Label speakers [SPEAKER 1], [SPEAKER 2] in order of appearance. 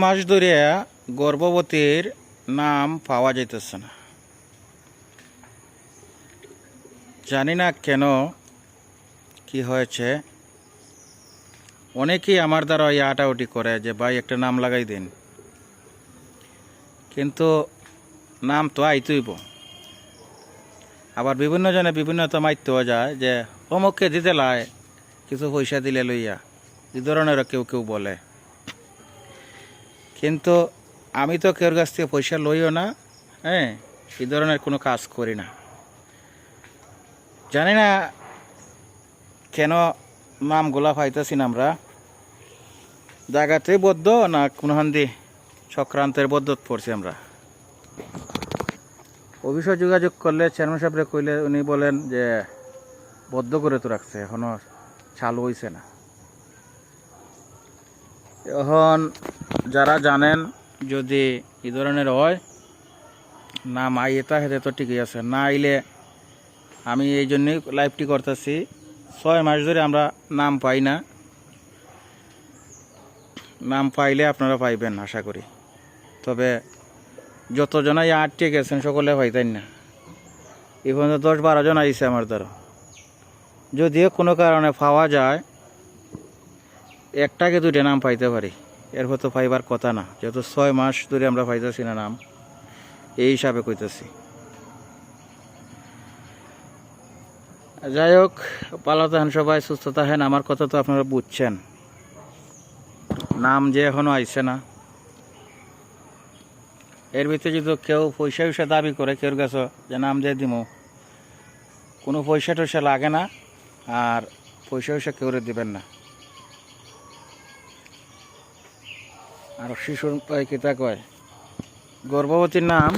[SPEAKER 1] মাস ধরে গর্ভবতীর নাম পাওয়া যাইতেছে না। জানি না কেন, কি হয়েছে। অনেকেই আমার দ্বারা আটাউটি করে যে ভাই একটা নাম লাগাই দিন, কিন্তু নাম তো আইতইব। আবার বিভিন্ন জনে বিভিন্ন তো মাইতেও যায় যে অমুককে দিতে লাই, কিছু পয়সা দিলে লইয়া, এই ধরনেরও কেউ কেউ বলে। কিন্তু আমি তো কেউর কাছ থেকে পয়সা লইও না, হ্যাঁ, এই ধরনের কোনো কাজ করি না। জানি না কেন নামগুলা পাইতেছি না আমরা, জায়গাতেই বদ্ধ না কোনখান্দি চক্রান্তের বদ্ধত পড়ছি আমরা। অফিসে যোগাযোগ করলে চেয়ারম্যান সাহেবরে কইলে উনি বলেন যে বদ্ধ করে তো রাখছে, এখনো চালু হয়েছে না। এখন যারা জানেন যদি এই ধরনের হয়, নাম আইতা হেতে তো ঠিকই আছে, না আইলে আমি এই জন্যই লাইভটি করতেছি। 6 মাস ধরে আমরা নাম পাই না। নাম পাইলে আপনারা পাইবেন আশা করি। তবে যতজনাই আটকে গেছেন সকলে পাইতেন না। এই পর্যন্ত 10-12 জন আইছে আমার দ্বারা। যদিও কোনো কারণে পাওয়া যায়, একটাকে 2টা নাম পাইতে পারি, এরপর তো পাইবার কথা না, যেহেতু 6 মাস ধরে আমরা পাইতেছি না নাম, এই হিসাবে কইতেছি। যাই হোক, ভালো থাকেন সবাই, সুস্থ থাকেন। আমার কথা তো আপনারা বুঝছেন, নাম যে এখনো আইছে না। এর ভিতরে যদি কেউ পয়সা দাবি করে কেউর কাছে যে নাম দিয়ে দিব, কোনো পয়সা টয়সা লাগে না, আর পয়সা কেউ দিবেন না। আর শিশুর কিতা কয়, গর্ভবতীর নাম